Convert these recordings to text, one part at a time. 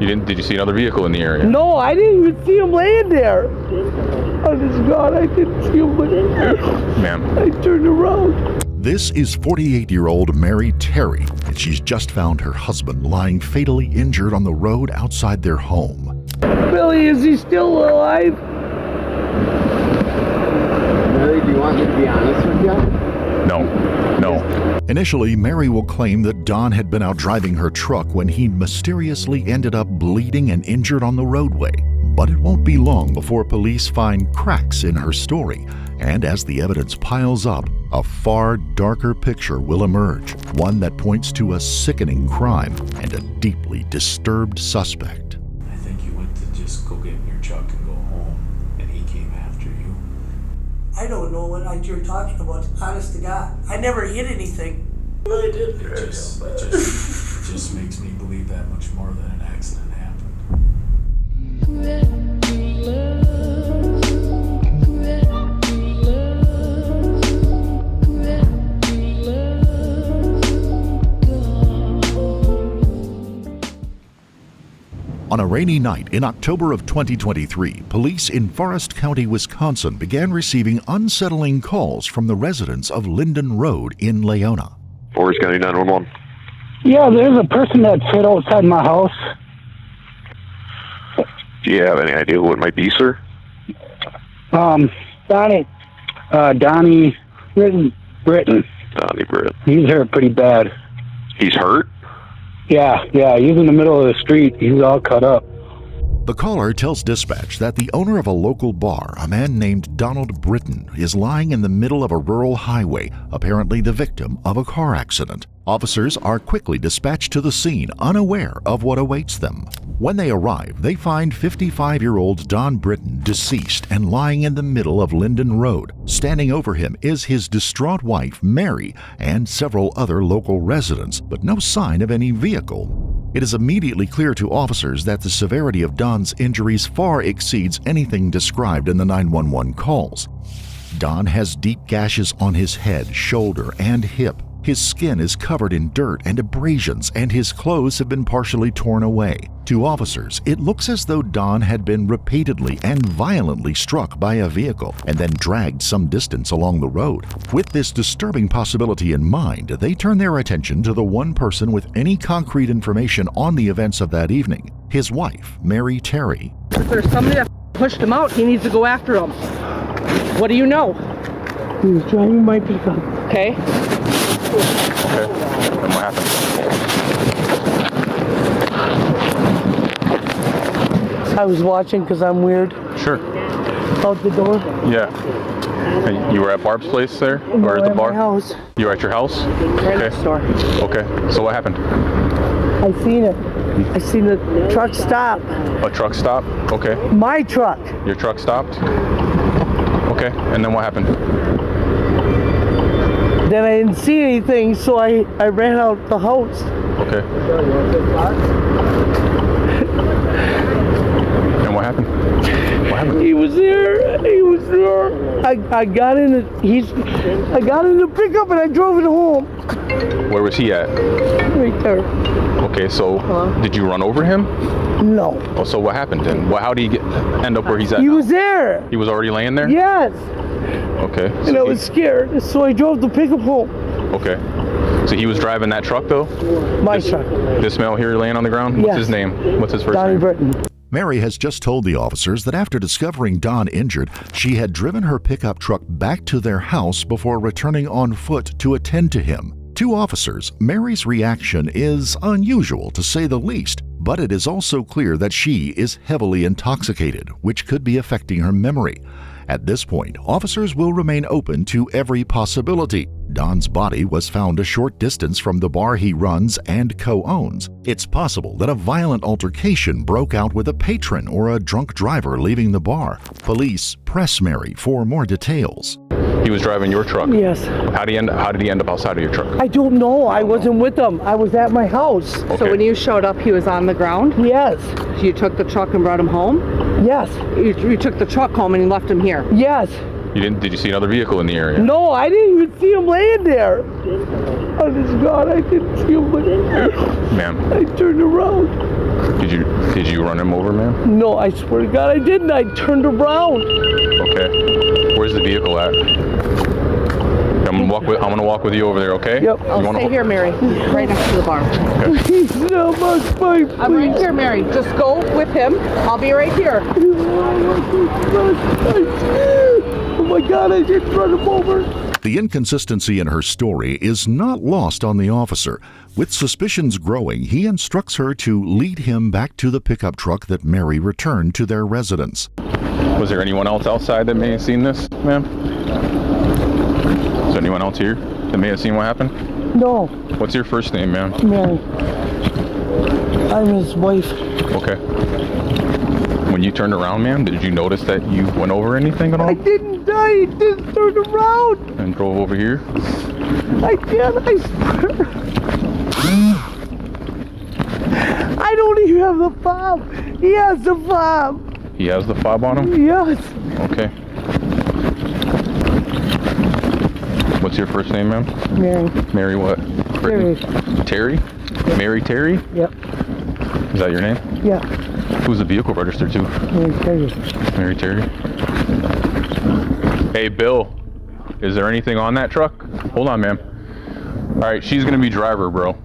Did you see another vehicle in the area? No, I didn't even see him laying there. Honest to God, I didn't see him laying there. Ma'am. I turned around. This is 48-year-old Mary Terry, and she's just found her husband lying fatally injured on the road outside their home. Billy, is he still alive? Really? Do you want me to be honest with you? No. Initially, Mary will claim that Don had been out driving her truck when he mysteriously ended up bleeding and injured on the roadway. But it won't be long before police find cracks in her story. And as the evidence piles up, a far darker picture will emerge, one that points to a sickening crime and a deeply disturbed suspect. I think you went to just go get in your truck and go home, and he came after you. I don't know what you're talking about, honest to God. I never hit anything. I did. It just makes me believe that much more that an accident happened. On a rainy night in October of 2023, police in Forest County, Wisconsin began receiving unsettling calls from the residents of Linden Road in Leona. Forest County 911. Yeah, there's a person that fit outside my house. Do you have any idea who it might be, sir? Donnie Britton. Donnie Britt. He's hurt pretty bad. He's hurt? Yeah, he's in the middle of the street. He's all cut up. The caller tells dispatch that the owner of a local bar, a man named Donald Britton, is lying in the middle of a rural highway, apparently the victim of a car accident. Officers are quickly dispatched to the scene, unaware of what awaits them. When they arrive, they find 55-year-old Don Britton deceased and lying in the middle of Linden Road. Standing over him is his distraught wife, Mary, and several other local residents, but no sign of any vehicle. It is immediately clear to officers that the severity of Don's injuries far exceeds anything described in the 911 calls. Don has deep gashes on his head, shoulder, and hip. His skin is covered in dirt and abrasions, and his clothes have been partially torn away. To officers, it looks as though Don had been repeatedly and violently struck by a vehicle and then dragged some distance along the road. With this disturbing possibility in mind, they turn their attention to the one person with any concrete information on the events of that evening, his wife, Mary Terry. If there's somebody that pushed him out, he needs to go after him. What do you know? He was driving my pickup. Okay. Okay. And what happened? I was watching because I'm weird. Sure. Out the door. Yeah. And you were at Barb's place there? Or at the bar? My house. You were at your house? Right next door. Okay. So what happened? I seen it. I seen the truck stop. A truck stop? Okay. My truck. Your truck stopped? Okay. And then what happened? Then I didn't see anything, so I ran out the house. Okay. And what happened? What happened? He was there. He was there. I got in the pickup and I drove it home. Where was he at? Right there. Okay, so did you run over him? No. Oh, so what happened then? How did he end up where he's at? He now? was there. He was already laying there? Yes. Okay. And I was scared, so I drove the pickup home. Okay. So he was driving that truck though? My truck. This male here laying on the ground? What's Yes. his name? What's his first Donnie name? Britton. Mary has just told the officers that after discovering Don injured, she had driven her pickup truck back to their house before returning on foot to attend to him. To officers, Mary's reaction is unusual to say the least, but it is also clear that she is heavily intoxicated, which could be affecting her memory. At this point, officers will remain open to every possibility. Don's body was found a short distance from the bar he runs and co-owns. It's possible that a violent altercation broke out with a patron or a drunk driver leaving the bar. Police press Mary for more details. He was driving your truck? Yes. How did he end up outside of your truck? I don't know. I wasn't with him. I was at my house. Okay. So when you showed up, he was on the ground? Yes. You took the truck and brought him home? Yes. You took the truck home and you left him here? Yes. Did you see another vehicle in the area? No, I didn't even see him laying there. honest God, I didn't see him, but Ma'am, I turned around. did you run him over, ma'am? No, I swear to God, I didn't. I turned around. Okay. Where's the vehicle at? I'm gonna walk with you over there, okay? Yep. I'll stay here, Mary, right next to the bar. He's not much fight, please. I'm right here, Mary. Just go with him. I'll be right here. Oh my God, I did run him over. The inconsistency in her story is not lost on the officer. With suspicions growing, he instructs her to lead him back to the pickup truck that Mary returned to their residence. Was there anyone else outside that may have seen this, ma'am? Is there anyone else here that may have seen what happened? No, What's your first name, ma'am? Mary. I'm his wife. Okay. When you turned around, ma'am, did you notice that you went over anything at all? I didn't die. He just turned around. And drove over here? I did. I swear. I don't even have the fob. He has the fob. He has the fob on him? Yes. Okay. What's your first name, ma'am? Mary. Mary what? Terry. Terry? Mary Terry? Yep. Is that your name? Yeah. Who's the vehicle registered to? Mary Terry. Mary Terry. Hey, Bill. Is there anything on that truck? Hold on, ma'am. All right, she's gonna be driver, bro.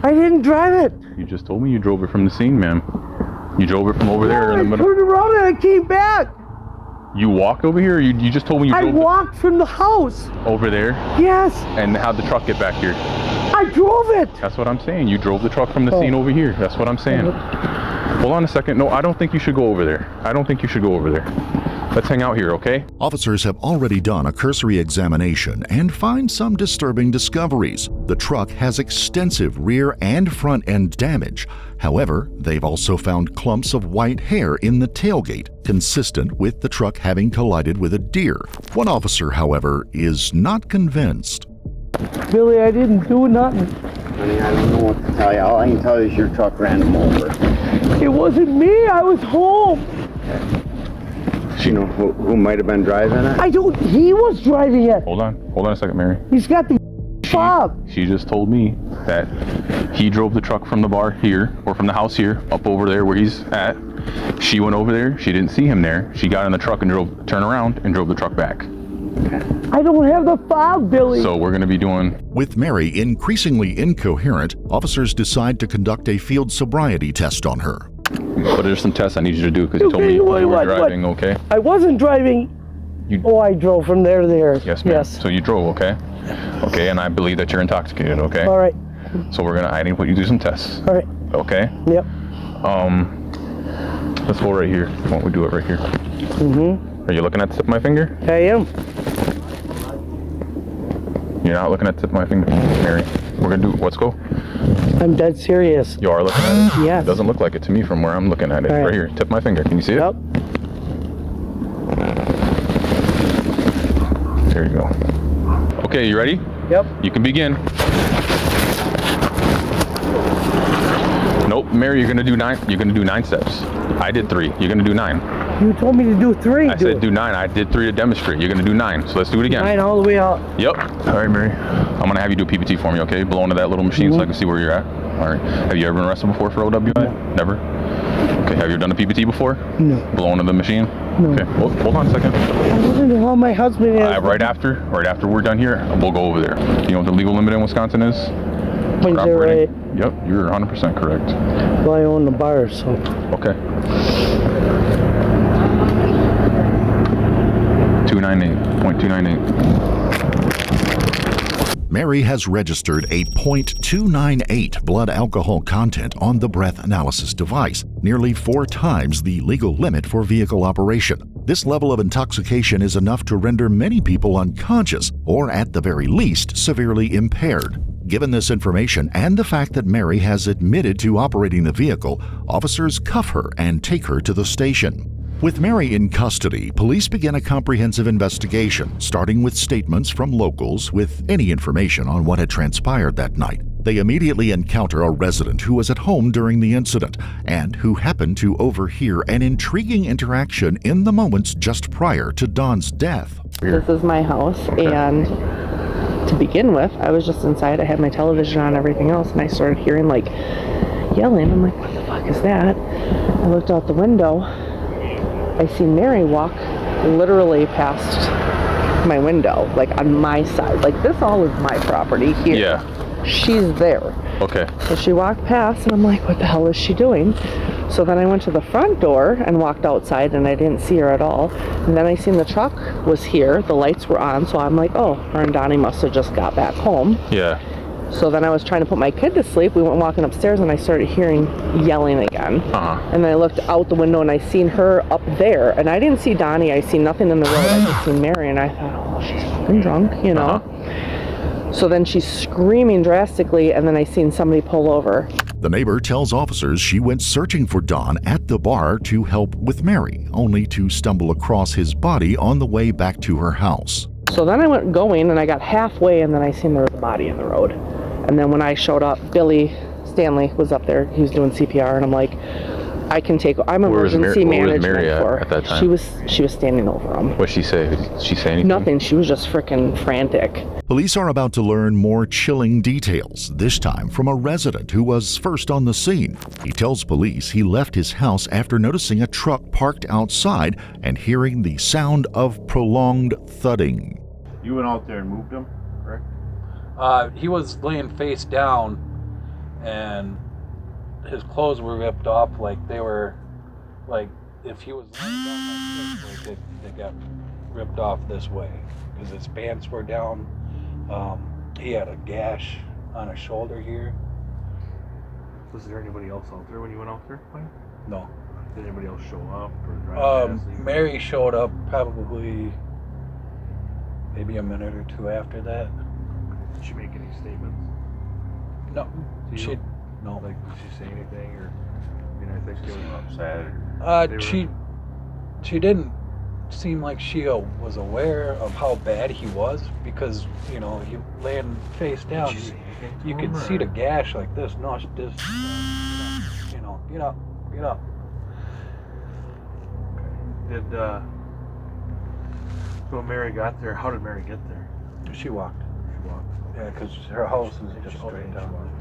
I didn't drive it. You just told me you drove it from the scene, ma'am. You drove it from over there in the I middle. turned around and I came back. You walked over here? Or you just told me you I drove walked from the house. over there? Yes. And how'd the truck get back here? I drove it. That's what I'm saying. You drove the truck from the scene over here. That's what I'm saying. Hold on a second. No, I don't think you should go over there. I don't think you should go over there. Let's hang out here, okay? Officers have already done a cursory examination and find some disturbing discoveries. The truck has extensive rear and front end damage. However, they've also found clumps of white hair in the tailgate, consistent with the truck having collided with a deer. One officer, however, is not convinced. Billy, I didn't do nothing. Honey, I don't know what to tell you. All I can tell you is your truck ran him over. It wasn't me. I was home. You know who might have been driving it? I don't. He was driving it. Hold on a second, Mary. He's got the fob. She just told me that he drove the truck from the bar here, or from the house here, up over there where he's at. She went over there. She didn't see him there. She got in the truck and turned around and drove the truck back. I don't have the fob, Billy. So we're going to be doing... With Mary increasingly incoherent, officers decide to conduct a field sobriety test on her. But there's some tests I need you to do because you told me you were driving, okay? I wasn't driving. I drove from there to there. Yes, ma'am. Yes. So you drove, okay? Okay, and I believe that you're intoxicated, okay? All right. So I need to put you through some tests. All right. Okay? Yep. Let's go right here. Why don't we do it right here? Mm-hmm. Are you looking at the tip of my finger? I am. You're not looking at the tip of my finger, Mary. We're gonna do, let's go. I'm dead serious. You are looking at it? Yes. It doesn't look like it to me from where I'm looking at it. All right. Right here, tip of my finger. Can you see it? Yep. There you go. Okay, you ready? Yep. You can begin. Nope, Mary, you're gonna do 9. You're gonna do 9 steps. I did 3. You're gonna do 9. You told me to do 3. I said do 9. I did 3 to demonstrate. You're gonna do 9. So let's do it again. 9 all the way out. Yep. All right, Mary. I'm gonna have you do a PPT for me, okay? Blow into that little machine so I can see where you're at. All right. Have you ever been arrested before for OWI? Never. Okay. Have you ever done a PPT before? No. Blow into the machine? No. Okay. Well, hold on a second. I don't know how my husband is. Right after we're done here, we'll go over there. You know what the legal limit in Wisconsin is? Is that right? Yep, you're 100% correct. Well, I own the bar, so. Okay. 298.298. Mary has registered a .298 blood alcohol content on the breath analysis device, nearly 4 times the legal limit for vehicle operation. This level of intoxication is enough to render many people unconscious, or at the very least, severely impaired. Given this information and the fact that Mary has admitted to operating the vehicle, officers cuff her and take her to the station. With Mary in custody, police begin a comprehensive investigation, starting with statements from locals with any information on what had transpired that night. They immediately encounter a resident who was at home during the incident and who happened to overhear an intriguing interaction in the moments just prior to Dawn's death. This is my house, and to begin with. I was just inside. I had my television on, everything else, and I started hearing like yelling. I'm like, what the fuck is that? I looked out the window. I see Mary walk literally past my window, like on my side. Like, this all is my property here. Yeah. She's there. Okay. So she walked past, and I'm like, what the hell is she doing? So then I went to the front door and walked outside, and I didn't see her at all. And then I seen the truck was here. The lights were on, so I'm like, oh, her and Donnie must have just got back home. Yeah. So then I was trying to put my kid to sleep. We went walking upstairs, and I started hearing yelling again. And then I looked out the window, and I seen her up there. And I didn't see Donnie. I seen nothing in the road. I just seen Mary, and I thought, oh, she's fucking drunk, you know. So then she's screaming drastically, and then I seen somebody pull over. The neighbor tells officers she went searching for Don at the bar to help with Mary, only to stumble across his body on the way back to her house. So then I went going, and I got halfway, and then I seen there was a body in the road. And then when I showed up, Billy Stanley was up there. He was doing CPR, and I'm like, I'm emergency management Mary for her. at that time? She was standing over him. What'd she say? Did she say anything? Nothing. She was just freaking frantic. Police are about to learn more chilling details, this time from a resident who was first on the scene. He tells police he left his house after noticing a truck parked outside and hearing the sound of prolonged thudding. You went out there and moved him, correct? He was laying face down, and his clothes were ripped off, like they were, like if he was laying down like this, like they got ripped off this way, because his pants were down. He had a gash on his shoulder here. Was there anybody else out there when you went out there? No. Did anybody else show up or drive past? Mary showed up probably maybe a minute or two after that. Did she make any statements? No. No. Like, did she say anything, or, I mean, I think she was upset. She didn't seem like she was aware of how bad he was, because, you know, he laying face down. You could see the gash like this. No, this, you know, get up. Okay. So Mary got there. How did Mary get there? She walked. Yeah, because her house is just straight down.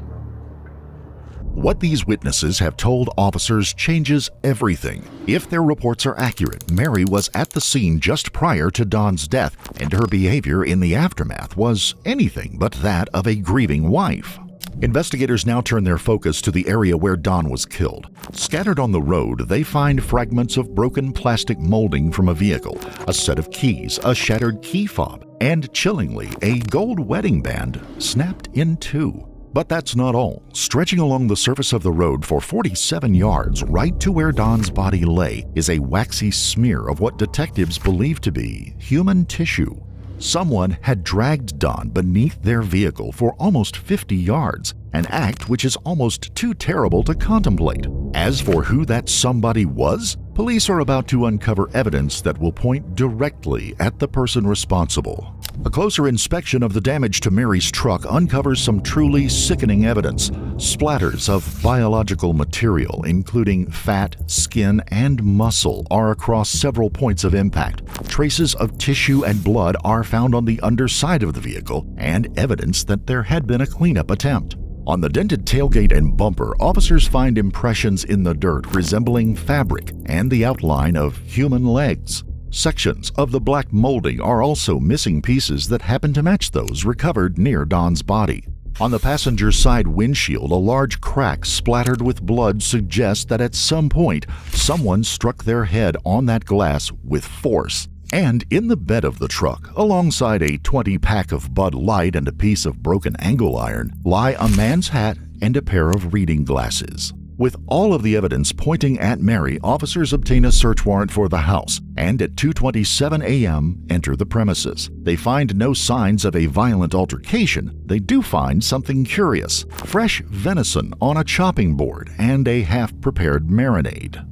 What these witnesses have told officers changes everything. If their reports are accurate, Mary was at the scene just prior to Don's death, and her behavior in the aftermath was anything but that of a grieving wife. Investigators now turn their focus to the area where Don was killed. Scattered on the road, they find fragments of broken plastic molding from a vehicle, a set of keys, a shattered key fob, and, chillingly, a gold wedding band snapped in two. But that's not all. Stretching along the surface of the road for 47 yards, right to where Don's body lay, is a waxy smear of what detectives believe to be human tissue. Someone had dragged Don beneath their vehicle for almost 50 yards, an act which is almost too terrible to contemplate. As for who that somebody was, police are about to uncover evidence that will point directly at the person responsible. A closer inspection of the damage to Mary's truck uncovers some truly sickening evidence. Splatters of biological material, including fat, skin, and muscle, are across several points of impact. Traces of tissue and blood are found on the underside of the vehicle, and evidence that there had been a cleanup attempt. On the dented tailgate and bumper, officers find impressions in the dirt resembling fabric and the outline of human legs. Sections of the black molding are also missing pieces that happen to match those recovered near Don's body. On the passenger side windshield, a large crack splattered with blood suggests that at some point, someone struck their head on that glass with force. And in the bed of the truck, alongside a 20-pack of Bud Light and a piece of broken angle iron, lie a man's hat and a pair of reading glasses. With all of the evidence pointing at Mary, officers obtain a search warrant for the house and at 2:27 a.m. enter the premises. They find no signs of a violent altercation. They do find something curious: fresh venison on a chopping board and a half-prepared marinade.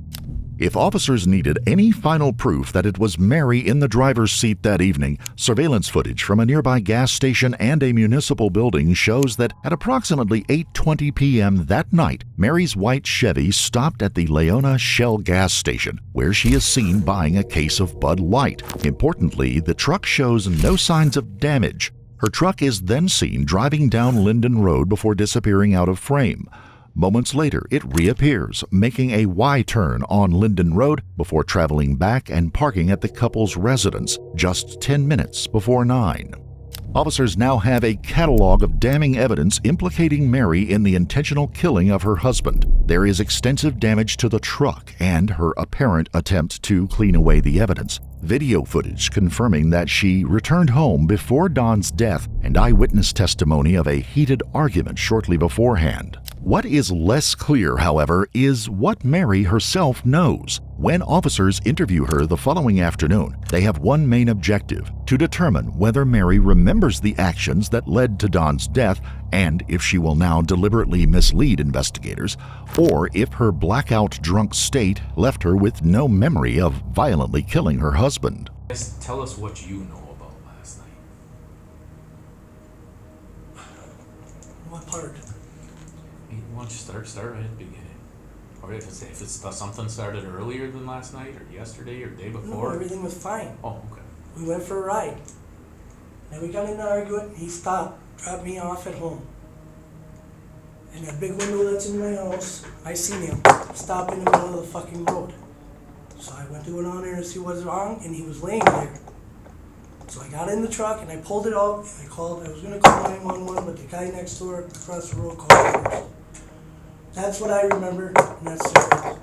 If officers needed any final proof that it was Mary in the driver's seat that evening, surveillance footage from a nearby gas station and a municipal building shows that at approximately 8:20 p.m. that night, Mary's white Chevy stopped at the Leona Shell gas station, where she is seen buying a case of Bud Light. Importantly, the truck shows no signs of damage. Her truck is then seen driving down Linden Road before disappearing out of frame. Moments later, it reappears, making a Y-turn on Linden Road before traveling back and parking at the couple's residence just 10 minutes before 9. Officers now have a catalog of damning evidence implicating Mary in the intentional killing of her husband. There is extensive damage to the truck and her apparent attempt to clean away the evidence. Video footage confirming that she returned home before Don's death and eyewitness testimony of a heated argument shortly beforehand. What is less clear, however, is what Mary herself knows. When officers interview her the following afternoon, they have one main objective: to determine whether Mary remembers the actions that led to Don's death and if she will now deliberately mislead investigators, or if her blackout drunk state left her with no memory of violently killing her husband. Tell us what you know about last night. What part? Why don't you start right at the beginning? Or if it's something started earlier than last night, or yesterday, or the day before? No, everything was fine. Oh, okay. We went for a ride. Then we got in an argument. He stopped, dropped me off at home. And that big window that's in my house, I seen him stop in the middle of the fucking road. So I went to go down there to see what's wrong, and he was laying there. So I got in the truck and I pulled it out, and I was gonna call 911, but the guy next door across the road called first. That's what I remember, and that's it.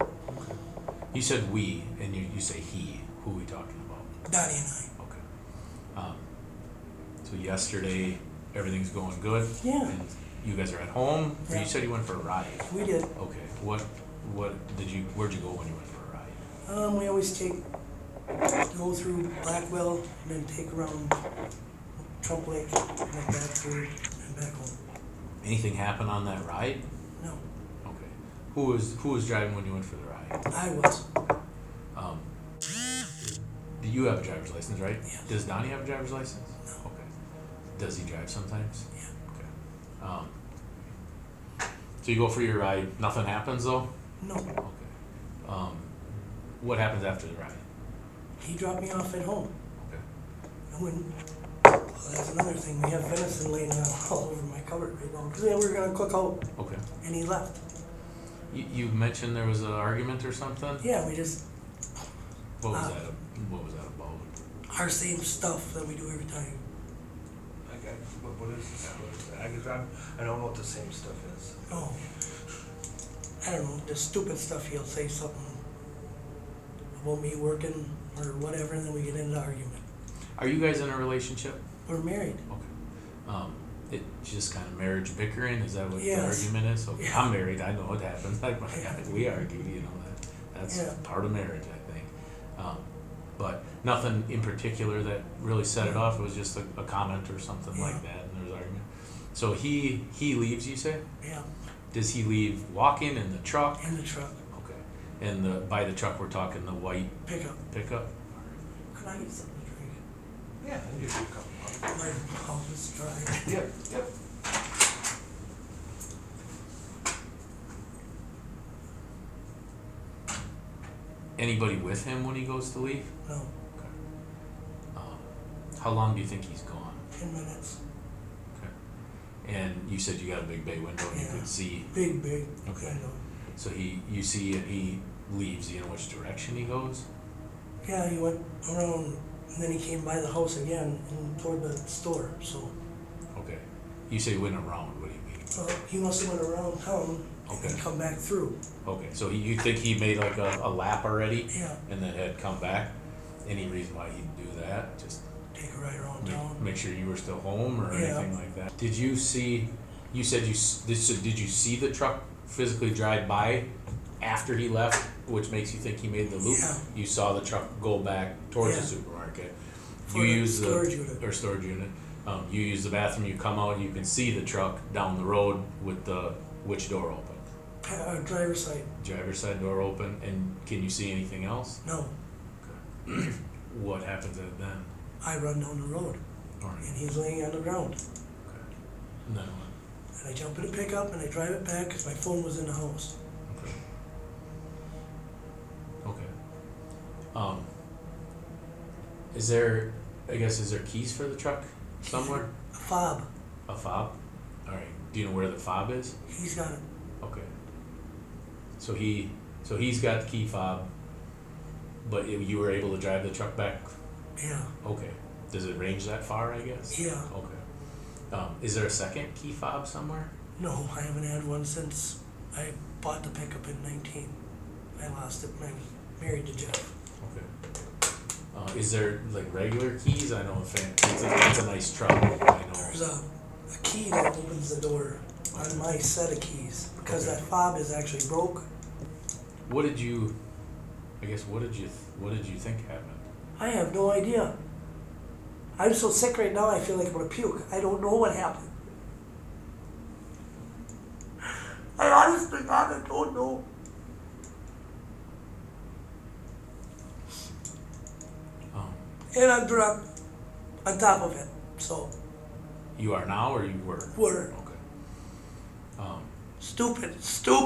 You said we, and you say he. Who are we talking about? Donnie and I. Okay. So yesterday, everything's going good? Yeah. And you guys are at home? Yeah. Or you said you went for a ride? We did. Okay. Where'd you go when you went for a ride? We always go through Blackwell and then take around Trump Lake and then back through and back home. Anything happen on that ride? No. Okay. Who was driving when you went for the ride? I was. Do you have a driver's license, right? Yeah. Does Donnie have a driver's license? No. Okay. Does he drive sometimes? Yeah. Okay. So you go for your ride, nothing happens though? No. Okay. What happens after the ride? He dropped me off at home. Okay. And well, that's another thing. We have venison laying out all over my cupboard right now. Because we were going to cook out. Okay. And he left. You mentioned there was an argument or something? Yeah, we just... What was that about? Our same stuff that we do every time. What is this? I don't know what the same stuff is. Oh. I don't know, just stupid stuff. He'll say something about me working or whatever, and then we get into argument. Are you guys in a relationship? We're married. Okay. It's just kind of marriage bickering? Is that what the Yes. argument is? Okay. Yeah. I'm married. I know it happens. Like we argue, you know, that's Yeah. part of marriage, I think. But nothing in particular that really set it off. It was just a comment or something Yeah. like that, and there was argument. So he leaves, you say? Yeah, Does he leave walking in the truck? in the truck. Okay. And by the truck, we're talking the white Pickup. pickup? Could I get something to drink? Yeah, I can give you a couple more. My mouth is dry. Yep. Anybody with him when he goes to leave? No, Okay. How long do you think he's gone? 10 minutes. Okay. And you said you got a big bay window and you Yeah. could see. Big Okay. window. So you see it, he leaves, you know which direction he goes? Yeah, he went around, and then he came by the house again and toward the store, so. Okay. You say went around, what do you mean? He must have went around town Okay. and come back through. Okay, so you think he made like a lap already? Yeah. And then had come back? Any reason why he'd do that? Just Take a ride around town. make sure you were still home or Yeah. anything like that? Did you see, you said did you see the truck physically drive by after he left, which makes you think he made the loop? Yeah. You saw the truck go back towards Yeah. the supermarket. For You the use storage unit. or storage unit. You use the bathroom, you come out, you can see the truck down the road with which door open? Driver's side. Driver's side door open, and can you see anything else? No, Okay. What happens then? I run down the road, Alright. and he's laying on the ground. Okay. And then what? And I jump in the pickup, and I drive it back because my phone was in the house. Okay. Okay. Is there keys for the truck somewhere? fob. A fob? All right. Do you know where the fob is? He's got it. Okay. So he's got the key fob, but you were able to drive the truck back? Yeah. Okay. Does it range that far, I guess? Yeah. Okay. Is there a second key fob somewhere? No, I haven't had one since I bought the pickup in 19. I lost it when I was married to Jeff. Okay. Is there like regular keys? I know it's a nice truck. I know. There's a key that opens the door on my set of keys because that fob is actually broke. What did you think happened? I have no idea. I'm so sick right now I feel like I'm gonna puke. I don't know what happened. I honestly, God, I don't know. And I'm drunk on top of it, so. You are now, or you were? Were. Okay. Stupid. Sorry.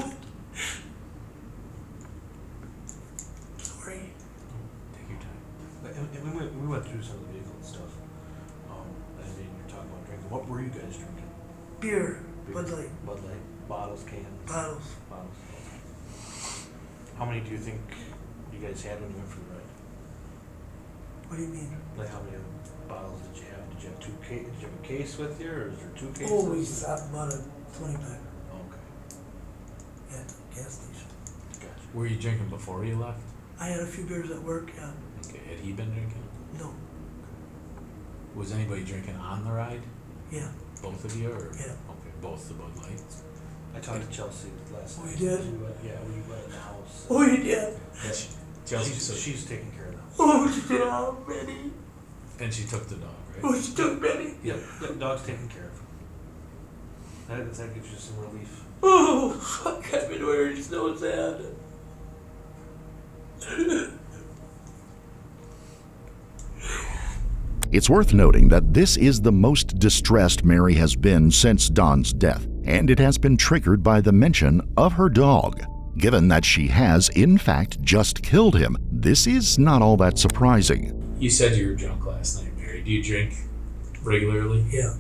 Take your time. And we went through some of the vehicle and stuff. And then you're talking about drinking. What were you guys drinking? Beer. Bud Light. Bottles, cans. Bottles. How many do you think you guys had when you went for the ride? What do you mean? Like how many bottles did you have? Did you have did you have a case with you, or is there 2 cases? Oh, we stopped about a 20-pack Okay. at the gas station. Gotcha. Were you drinking before you left? I had a few beers at work, yeah. Okay. Had he been drinking? No. Was anybody drinking on the ride? Yeah. Both of you, or? Yeah. Okay. Both the Bud Lights. I talked to Chelsea last night. Oh, you did? We went in the house. Oh, you did? Chelsea, She's taking care of them. Oh, yeah, Benny. And she took the dog, right? Oh, she took Benny. Yep, the dog's taken care of. That gives you some relief. Oh, fuck, I've been wearing so sad. It's worth noting that this is the most distressed Mary has been since Don's death, and it has been triggered by the mention of her dog. Given that she has, in fact, just killed him, this is not all that surprising. You said you were drunk last night, Mary. Do you drink regularly? Yeah.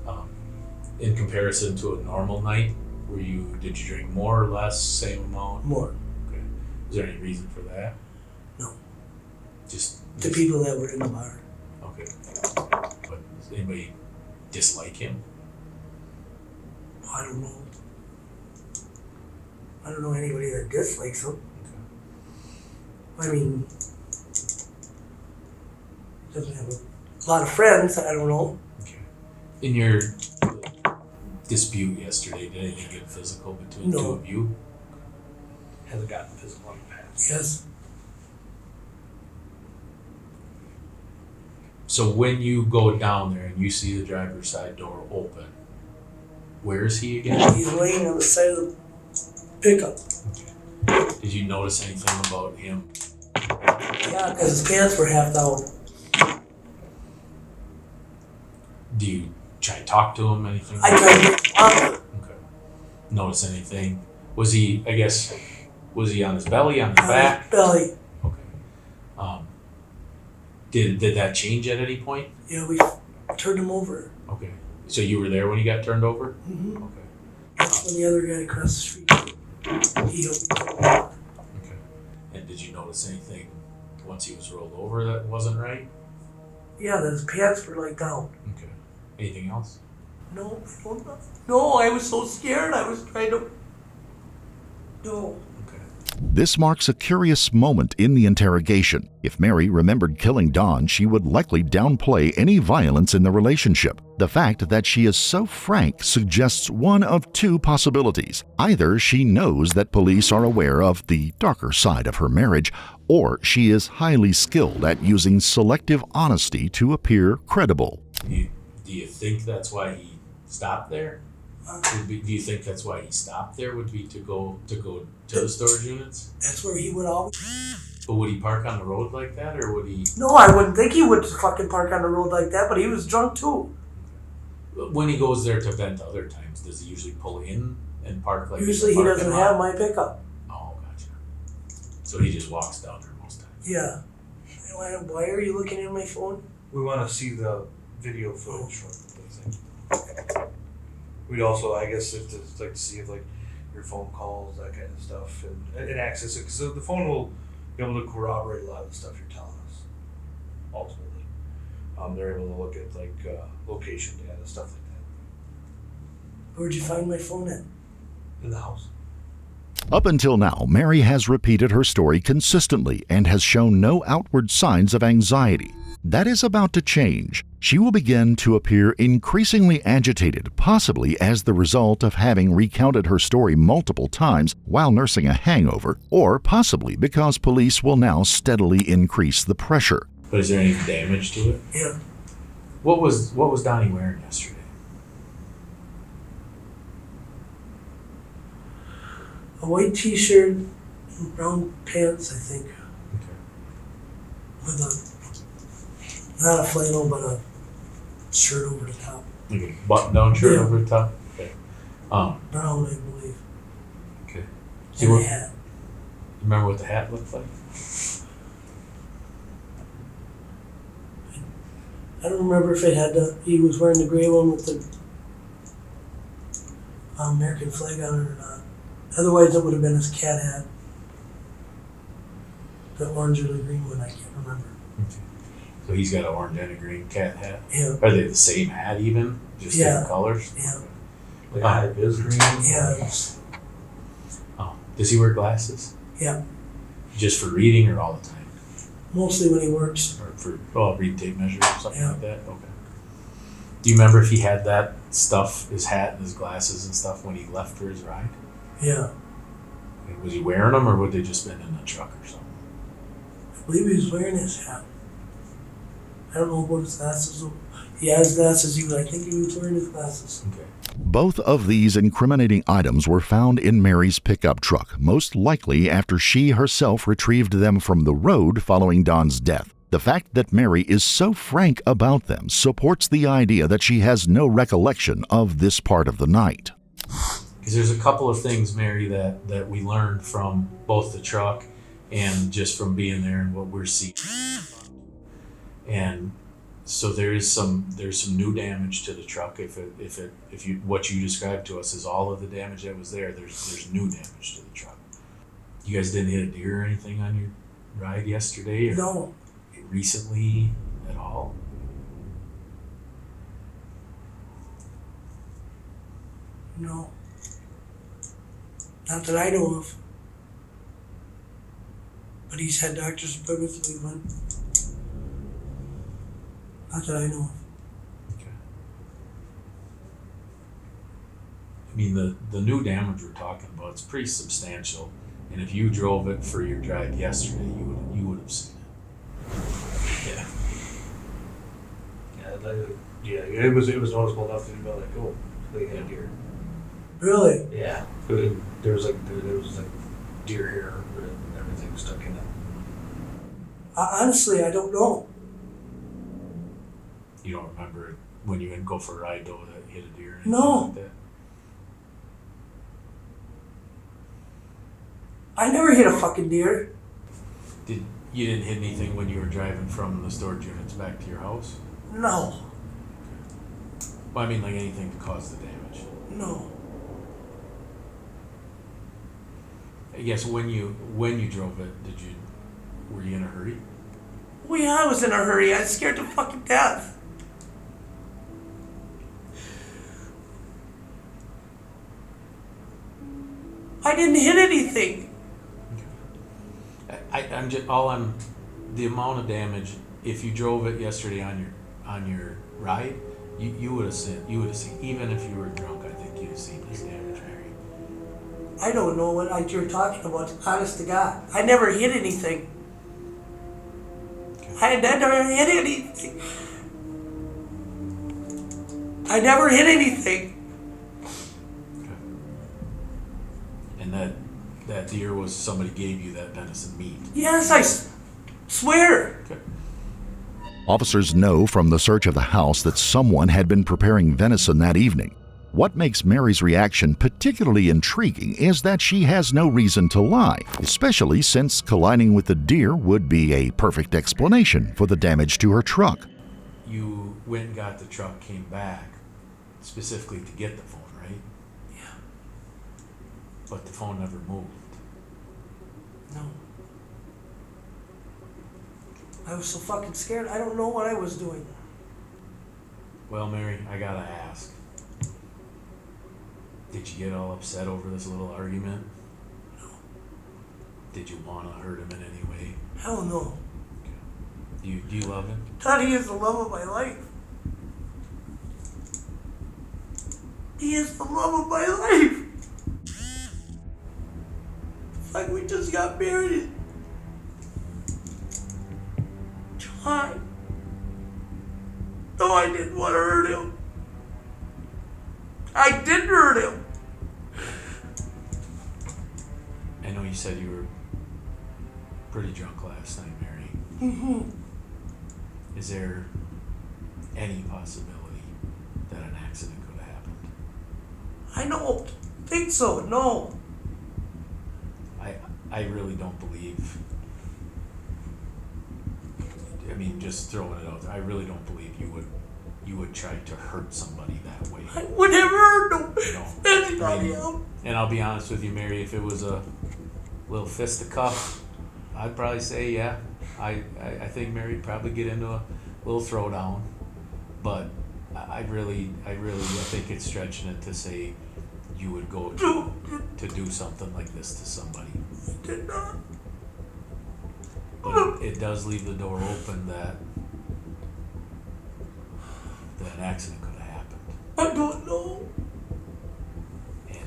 Okay. In comparison to a normal night, did you drink more or less, same amount? More. Okay. Is there any reason for that? No. Just The people that were in the bar. Okay. But does anybody dislike him? I don't know. I don't know anybody that dislikes him. Okay. I mean, doesn't have a lot of friends. I don't know. Okay. In your dispute yesterday, did anything get physical between the two of you? Has it gotten physical in the past? Yes. So when you go down there and you see the driver's side door open, where is he again? He's laying on the side of the pickup. Okay. Did you notice anything about him? Yeah, because his pants were half down. Do you try to talk to him? Anything? I tried to get him Okay. Notice anything? Was he on his belly, on his back? his belly. Okay. Did that change at any point? Yeah, we turned him over. Okay. So you were there when he got turned over? Mm-hmm. Okay. That's when the other guy across the street, he helped me. Okay. And did you notice anything once he was rolled over that wasn't right? Yeah, his pants were like down. Okay. Anything else? No, no, I was so scared. I was trying to. No. Okay. This marks a curious moment in the interrogation. If Mary remembered killing Don, she would likely downplay any violence in the relationship. The fact that she is so frank suggests one of two possibilities. Either she knows that police are aware of the darker side of her marriage, or she is highly skilled at using selective honesty to appear credible. Do you think that's why he stopped there? Do you think that's why he stopped there? Would be to go to the storage units? That's where he would always. But would he park on the road like that, or would he? No, I wouldn't think he would fucking park on the road like that. But he was drunk too. When he goes there to vent other times, does he usually pull in and park like? Usually he doesn't have my pickup. Oh, gotcha. So he just walks down there most times. Yeah. Why are you looking at my phone? We want to see the video footage from the thing. We'd also, I guess, like to see if like your phone calls, that kind of stuff, and access it, because the phone will be able to corroborate a lot of the stuff you're telling us. Ultimately, they're able to look at like location data, stuff like that. Where'd you find my phone at? In the house. Up until now, Mary has repeated her story consistently and has shown no outward signs of anxiety. That is about to change. She will begin to appear increasingly agitated, possibly as the result of having recounted her story multiple times while nursing a hangover, or possibly because police will now steadily increase the pressure. But is there any damage to it? Yeah. What was Donnie wearing yesterday? A white t-shirt and brown pants, I think. Okay. With not a flannel, but a shirt over the top. Like a button-down shirt Yeah. over the top? Okay. Brown, I believe. Okay. And a hat. Remember what the hat looked like? I don't remember if it had he was wearing the gray one with the American flag on it or not. Otherwise, it would have been his cat hat. The orange or the green one, I can't remember. Okay. So he's got an orange and a green cat hat? Yeah. Are they the same hat even? Just different colors? Yeah. Like high vis green. Yeah. Oh. Does he wear glasses? Yeah. Just for reading or all the time? Mostly when he works. Or for read tape measure or something Yeah. like that? Okay. Do you remember if he had that stuff, his hat and his glasses and stuff, when he left for his ride? Yeah. Was he wearing them, or would they just been in the truck or something? I believe he was wearing his hat. I don't know about his glasses. He has glasses. I think he was wearing his glasses. Okay. Both of these incriminating items were found in Mary's pickup truck, most likely after she herself retrieved them from the road following Don's death. The fact that Mary is so frank about them supports the idea that she has no recollection of this part of the night. Because there's a couple of things, Mary, that we learned from both the truck and just from being there and what we're seeing. And so there's some new damage to the truck. If what you described to us is all of the damage that was there, there's new damage to the truck. You guys didn't hit a deer or anything on your ride yesterday, or No. recently at all? No. Not that I know of. But he's had doctor's appointments and we went. Not that I know of. Okay. I mean, the new damage we're talking about, it's pretty substantial. And if you drove it for your drive yesterday, you would have seen it. Yeah. It was noticeable enough to be like, oh, they had deer. Really? Yeah. There was like deer hair and everything stuck in it. Honestly, I don't know. You don't remember when you didn't go for a ride though that hit a deer or anything No. like that? I never hit a fucking deer. You didn't hit anything when you were driving from the storage units back to your house? No. Well, I mean, like anything to cause the damage. No. I guess when you drove it, were you in a hurry? Well, yeah, I was in a hurry. I was scared to fucking death. I didn't hit anything. The amount of damage. If you drove it yesterday on your ride, you would have seen. Even if you were drunk, I think you'd have seen this damage, Mary. I don't know what you're talking about. Honest to God, I never hit anything. I never hit anything. I never hit anything. Okay. And that deer was somebody gave you that venison meat. Yes, I swear. Okay. Officers know from the search of the house that someone had been preparing venison that evening. What makes Mary's reaction particularly intriguing is that she has no reason to lie, especially since colliding with the deer would be a perfect explanation for the damage to her truck. you went and got the truck, came back specifically to get the phone, right? Yeah. But the phone never moved. No. I was so fucking scared. I don't know what I was doing. Well, Mary, I gotta ask. Did you get all upset over this little argument? No. Did you want to hurt him in any way? Hell no. Do you love him? Donnie is the love of my life. He is the love of my life. Like we just got married in July. No, I didn't want to hurt him. I didn't hurt him. I know you said you were pretty drunk last night, Mary. Mm-hmm. Is there any possibility that an accident could have happened? I don't think so, no. I really don't believe. I mean, just throwing it out there, I really don't believe you would try to hurt somebody that way. I would never hurt him. You know, and I'll be honest with you, Mary, if it was a little fisticuff, I'd probably say, yeah, I think Mary'd probably get into a little throwdown. But I think it's stretching it to say you would go to do something like this to somebody. I did not. But it does leave the door open that an accident could have happened. I don't know. And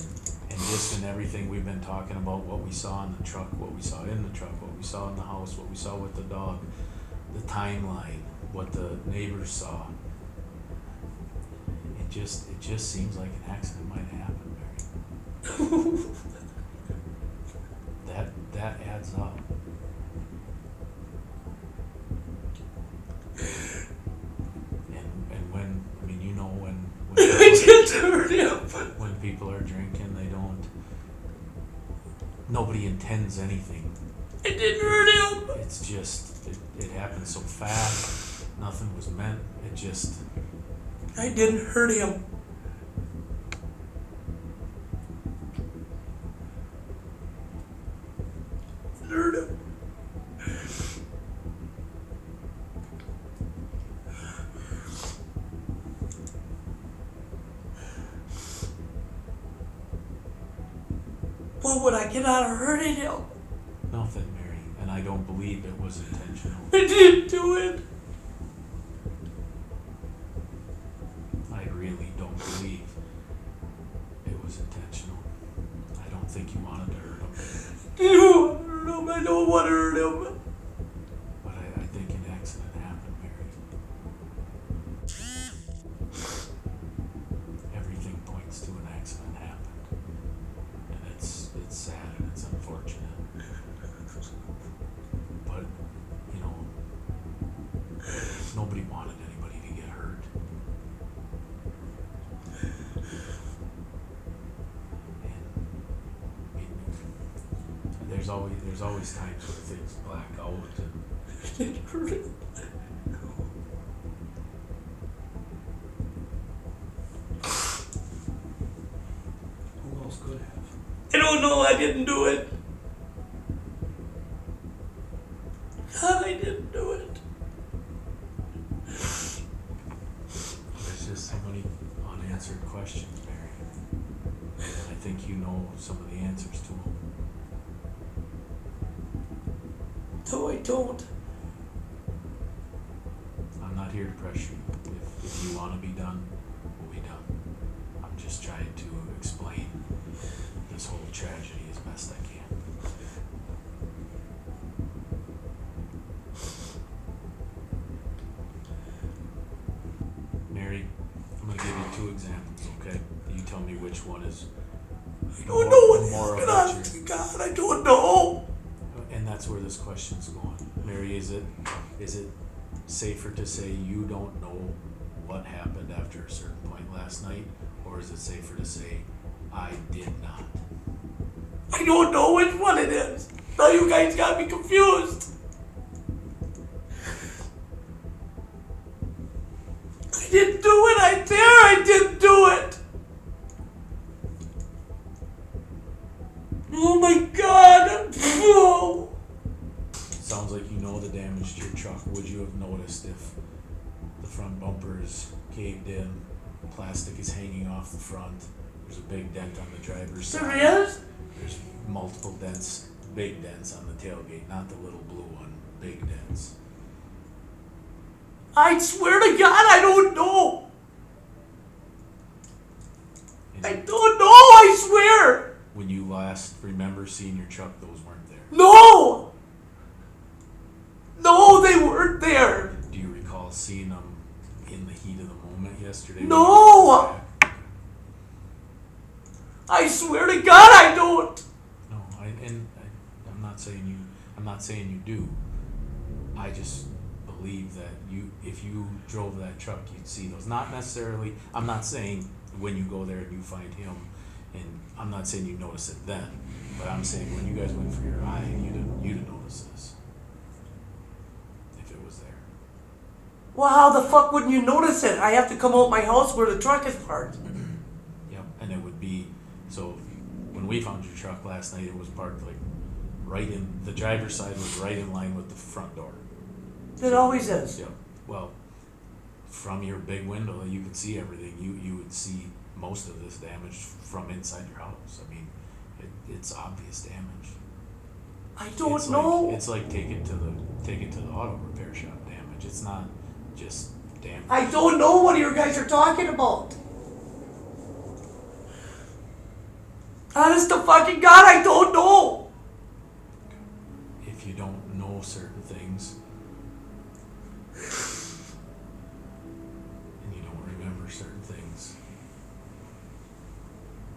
just in everything we've been talking about, what we saw in the truck, what we saw in the truck, what we saw in the house, what we saw with the dog, the timeline, what the neighbors saw. It just seems like an accident might have happened, Mary. That adds up. And when, I mean, you know, when when people are drinking, they don't. Nobody intends anything. I didn't hurt him. It's just it happened so fast. Nothing was meant. It just. I didn't hurt him. Hurt him. What would I get out of hurting him? Nothing, Mary, and I don't believe it was intentional. I didn't do it. I really don't believe it was intentional. I don't think you wanted to hurt him. No, I don't want to hurt him. But I think an accident happened, Mary. Everything points to an accident happened. And it's sad and it's unfortunate. But, you know, nobody wanted anybody to get hurt. And there's always times where things black out and I didn't hurt him. who else could have? I don't know, I didn't do it. God, I didn't do it. There's just so many unanswered questions, Mary. And I think you know some of the answers to them. No, I don't. I'm not here to pressure you. If you want to be done, we'll be done. I'm just trying to explain this whole tragedy as best I can. Mary, I'm going to give you 2 examples, okay? You tell me which one is I don't know what more happened. about Honest your... to God, I don't know. And that's where this question's going. Mary, is it safer to say you don't know what happened after a certain point last night? Or is it safer to say, I did not? I don't know which one it is. Now you guys got me confused. didn't do it. I didn't do it. Oh my God. Oh. Sounds like you know the damage to your truck. Would you have noticed if the front bumper is caved in, plastic is hanging off the front, there's a big dent on the driver's side? There is? There's multiple dents, big dents on the tailgate, not the little blue one, big dents. I swear to God, I don't know. I don't know, I swear. When you last remember seeing your truck, those weren't there. No! No, they weren't there. Do you recall seeing them in the heat of the moment yesterday? No! I swear to God, I don't. No, I'm not saying you do. I just believe that if you drove that truck, you'd see those. Not necessarily. I'm not saying when you go there and you find him, and I'm not saying you notice it then, but I'm saying when you guys went for your eye, you'd notice this if it was there. Well, how the fuck wouldn't you notice it? I have to come out my house where the truck is parked. Yep, and it would be so. When we found your truck last night, it was parked like right in the driver's side was right in line with the front door. It always is. Yep. Well, from your big window, you could see everything. You would see most of this damage from inside your house. I mean, it's obvious damage. I don't know. It's like take it to the auto repair shop damage. It's not just damage. I don't know what you guys are talking about. Honest to fucking God, I don't know. If you don't know certain things, and you don't remember certain things,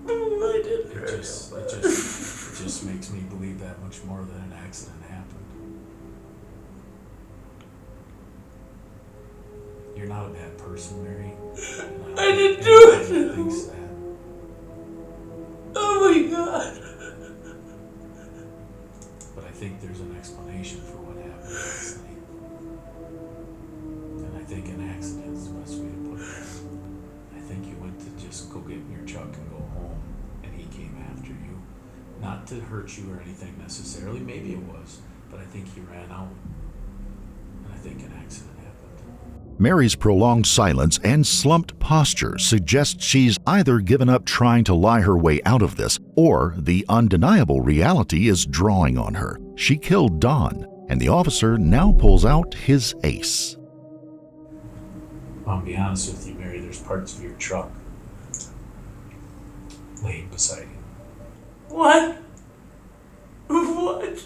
it just makes me believe that much more that an accident happened. You're not a bad person, Mary. I didn't do it. Thinks that. Oh my God. But I think there's an explanation for what happened last night. And I think an accident is the best way to put it. I think you went to just go get in your truck and go home, and he came after you. Not to hurt you or anything necessarily, maybe it was, but I think he ran out. And I think an accident happened. Mary's prolonged silence and slumped posture suggest she's either given up trying to lie her way out of this, or the undeniable reality is drawing on her. She killed Don, and the officer now pulls out his ace. I'll be honest with you, Mary, there's parts of your truck laying beside you. What? What?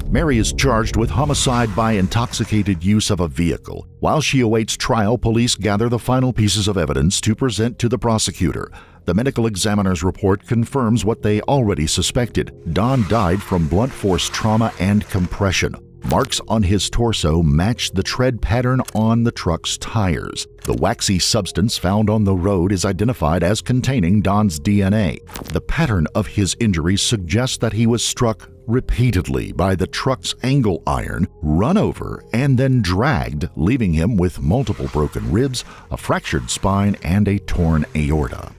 Mary is charged with homicide by intoxicated use of a vehicle. While she awaits trial, police gather the final pieces of evidence to present to the prosecutor. The medical examiner's report confirms what they already suspected. Don died from blunt force trauma and compression. Marks on his torso match the tread pattern on the truck's tires. The waxy substance found on the road is identified as containing Don's DNA. The pattern of his injuries suggests that he was struck repeatedly by the truck's angle iron, run over, and then dragged, leaving him with multiple broken ribs, a fractured spine, and a torn aorta.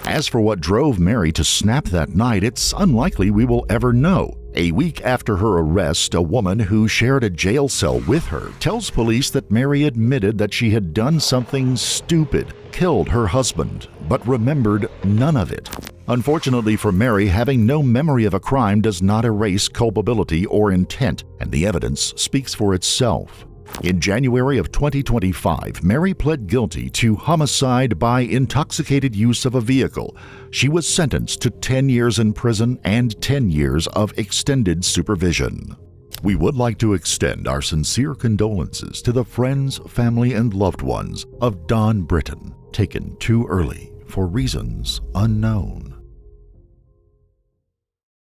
As for what drove Mary to snap that night, it's unlikely we will ever know. A week after her arrest, a woman who shared a jail cell with her tells police that Mary admitted that she had done something stupid, killed her husband, but remembered none of it. Unfortunately for Mary, having no memory of a crime does not erase culpability or intent, and the evidence speaks for itself. In January of 2025, Mary pled guilty to homicide by intoxicated use of a vehicle. She was sentenced to 10 years in prison and 10 years of extended supervision. We would like to extend our sincere condolences to the friends, family, and loved ones of Don Britton, taken too early for reasons unknown.